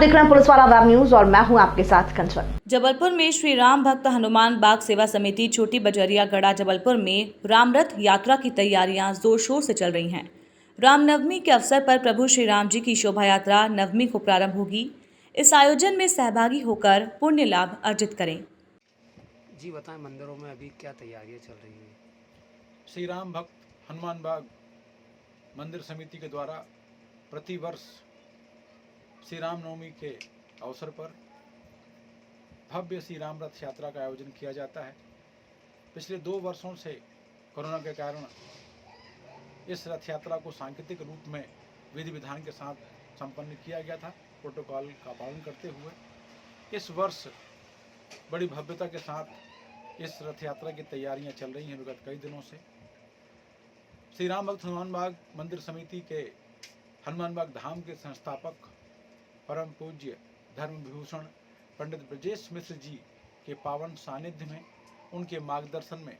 देख रहे हैं पुलिस वाला वेब न्यूज और मैं हूं आपके साथ कंचन। जबलपुर में श्री राम भक्त हनुमान बाग सेवा समिति छोटी बजरिया गढ़ा जबलपुर में रामरथ यात्रा की तैयारियां जोर शोर से चल रही हैं। रामनवमी के अवसर पर प्रभु श्री राम जी की शोभा यात्रा नवमी को प्रारंभ होगी। इस आयोजन में सहभागी होकर पुण्य लाभ अर्जित करें। जी बताएं, मंदिरों में अभी क्या तैयारियां चल रही हैं? श्री राम भक्त हनुमान बाग मंदिर समिति के द्वारा प्रतिवर्ष श्री रामनवमी के अवसर पर भव्य श्री राम रथ यात्रा का आयोजन किया जाता है। पिछले 2 वर्षों से कोरोना के कारण इस रथ यात्रा को सांकेतिक रूप में विधि विधान के साथ संपन्न किया गया था, प्रोटोकॉल का पालन करते हुए। इस वर्ष बड़ी भव्यता के साथ इस रथ यात्रा की तैयारियां चल रही हैं विगत कई दिनों से। श्री राम भक्त हनुमान बाग मंदिर समिति के हनुमान बाग धाम के संस्थापक परम पूज्य धर्म विभूषण पंडित ब्रजेश मिश्र जी के पावन सानिध्य में, उनके मार्गदर्शन में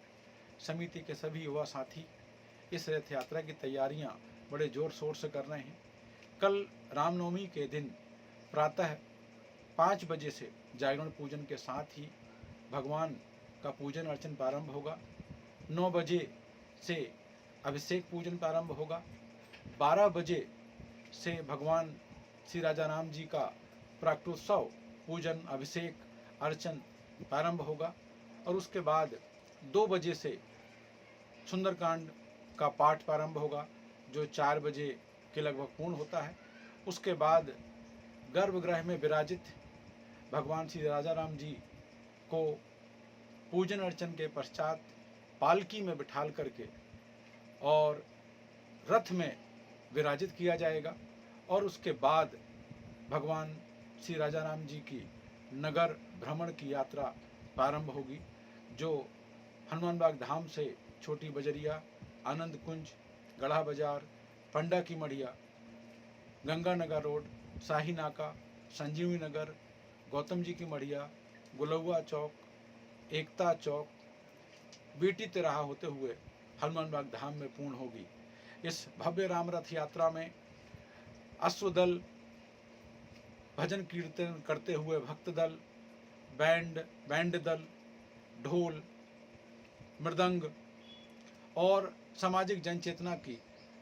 समिति के सभी युवा साथी इस रथ यात्रा की तैयारियां बड़े जोर शोर से कर रहे हैं। कल रामनवमी के दिन प्रातः 5 बजे से जागरण पूजन के साथ ही भगवान का पूजन अर्चन प्रारंभ होगा। 9 बजे से अभिषेक पूजन प्रारंभ होगा। 12 बजे से भगवान श्री राजा राम जी का प्राकटोत्सव पूजन अभिषेक अर्चन प्रारंभ होगा और उसके बाद 2 बजे से सुंदरकांड का पाठ प्रारंभ होगा, जो 4 बजे के लगभग पूर्ण होता है। उसके बाद गर्भगृह में विराजित भगवान श्री राजा राम जी को पूजन अर्चन के पश्चात पालकी में बिठाल करके और रथ में विराजित किया जाएगा और उसके बाद भगवान श्री राजा राम जी की नगर भ्रमण की यात्रा प्रारंभ होगी, जो हनुमान बाग धाम से छोटी बजरिया, आनंद कुंज, गढ़ा बाजार, पंडा की मढ़िया, गंगानगर रोड, शाही नाका, संजीवनी नगर, गौतम जी की मढ़िया, गुलौआ चौक, एकता चौक, बीटी तिराहा होते हुए हनुमान बाग धाम में पूर्ण होगी। इस भव्य राम रथ यात्रा में अश्वदल, भजन कीर्तन करते हुए भक्त दल, बैंड दल, ढोल, मृदंग और सामाजिक जनचेतना की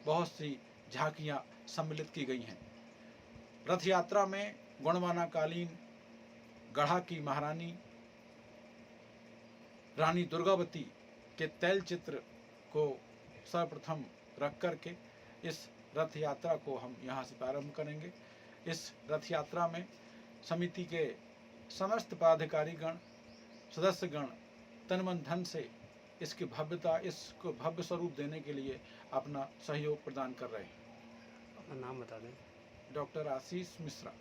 बहुत सी झांकियां सम्मिलित की गई हैं। रथ यात्रा में गुणवाना कालीन गढ़ा की महारानी रानी दुर्गावती के तैल चित्र को सर्वप्रथम रख करके इस रथ यात्रा को हम यहाँ से प्रारंभ करेंगे। इस रथ यात्रा में समिति के समस्त पदाधिकारीगण, सदस्यगण तन मन धन से इसकी भव्यता, इसको भव्य स्वरूप देने के लिए अपना सहयोग प्रदान कर रहे हैं। अपना नाम बता दें। डॉक्टर आशीष मिश्रा।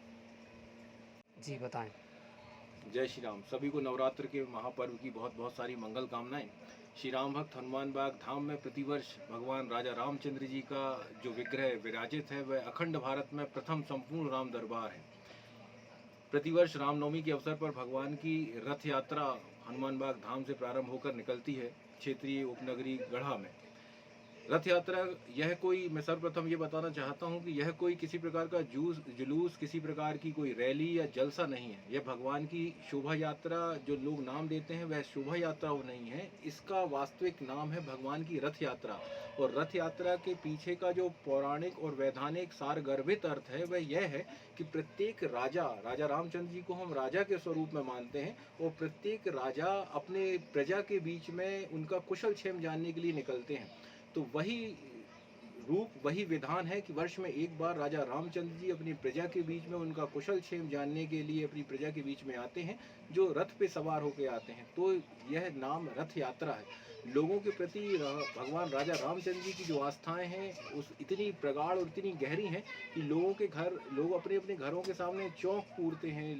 जी बताएं। जय श्री राम। सभी को नवरात्र के महापर्व की बहुत बहुत सारी मंगल कामनाएं। श्री राम भक्त हनुमान बाग धाम में प्रतिवर्ष भगवान राजा रामचंद्र जी का जो विग्रह विराजित है वह अखंड भारत में प्रथम संपूर्ण राम दरबार है। प्रतिवर्ष रामनवमी के अवसर पर भगवान की रथ यात्रा हनुमान बाग धाम से प्रारंभ होकर निकलती है क्षेत्रीय उपनगरी गढ़ा में। रथ यात्रा यह कोई, मैं सर्वप्रथम ये बताना चाहता हूँ कि यह कोई किसी प्रकार का जुलूस, किसी प्रकार की कोई रैली या जलसा नहीं है। यह भगवान की शोभा यात्रा, जो लोग नाम देते हैं वह शोभा यात्रा वो नहीं है। इसका वास्तविक नाम है भगवान की रथ यात्रा। और रथ यात्रा के पीछे का जो पौराणिक और वैधानिक सारगर्भित अर्थ है वह यह है कि प्रत्येक राजा रामचंद्र जी को हम राजा के स्वरूप में मानते हैं और प्रत्येक राजा अपने प्रजा के बीच में उनका कुशल क्षेम जानने के लिए निकलते हैं। तो वही रूप, वही विधान है कि वर्ष में एक बार राजा रामचंद्र जी अपनी प्रजा के बीच में उनका कुशल क्षेम जानने के लिए अपनी प्रजा के बीच में आते हैं, जो रथ पे सवार होकर आते हैं। तो यह नाम रथ यात्रा है। लोगों के प्रति भगवान राजा रामचंद्र जी की जो आस्थाएं हैं उस इतनी प्रगाढ़ और इतनी गहरी हैं कि लोग अपने अपने घरों के सामने चौक पूरते हैं,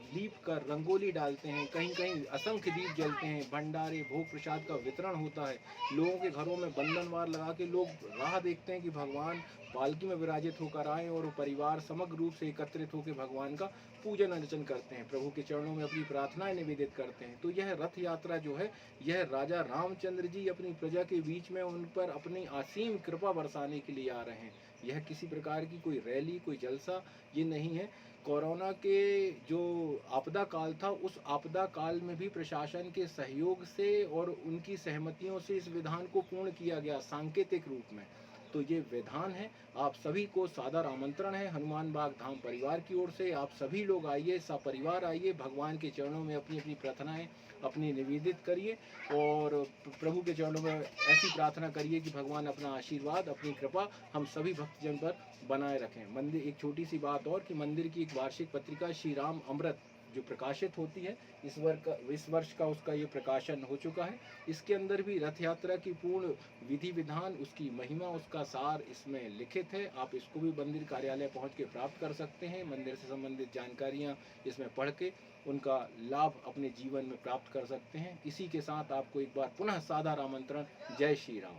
लीप कर रंगोली डालते हैं, कहीं कहीं असंख्य दीप जलते हैं, भंडारे भोग प्रसाद का वितरण होता है। लोगों के घरों में बंधनवार लगा के लोग राह देखते हैं कि भगवान पालकी में विराजित होकर आए और परिवार समग्र रूप से एकत्रित होकर भगवान का पूजन अर्चन करते हैं, प्रभु के चरणों में अपनी प्रार्थनाएं निवेदित करते हैं। तो यह रथ यात्रा जो है, यह राजा रामचंद्र जी अपनी प्रजा के बीच में उन पर अपनी असीम कृपा बरसाने के लिए आ रहे हैं। यह किसी प्रकार की कोई रैली, कोई जलसा ये नहीं है। कोरोना के जो आपदा काल था, उस आपदा काल में भी प्रशासन के सहयोग से और उनकी सहमतियों से इस विधान को पूर्ण किया गया सांकेतिक रूप में। तो ये विधान है, आप सभी को सादर आमंत्रण है हनुमान बाग धाम परिवार की ओर से। आप सभी लोग आइए, सपरिवार आइए, भगवान के चरणों में अपनी अपनी प्रार्थनाएं अपनी निवेदित करिए और प्रभु के चरणों में ऐसी प्रार्थना करिए कि भगवान अपना आशीर्वाद, अपनी कृपा हम सभी भक्तजन पर बनाए रखें। मंदिर, एक छोटी सी बात और कि मंदिर की एक वार्षिक पत्रिका श्री राम अमृत जो प्रकाशित होती है, इस वर्ष का उसका ये प्रकाशन हो चुका है। इसके अंदर भी रथ यात्रा की पूर्ण विधि विधान, उसकी महिमा, उसका सार इसमें लिखित है। आप इसको भी मंदिर कार्यालय पहुंच के प्राप्त कर सकते हैं। मंदिर से संबंधित जानकारियां इसमें पढ़ के उनका लाभ अपने जीवन में प्राप्त कर सकते हैं। इसी के साथ आपको एक बार पुनः सादर आमंत्रण। जय श्री राम।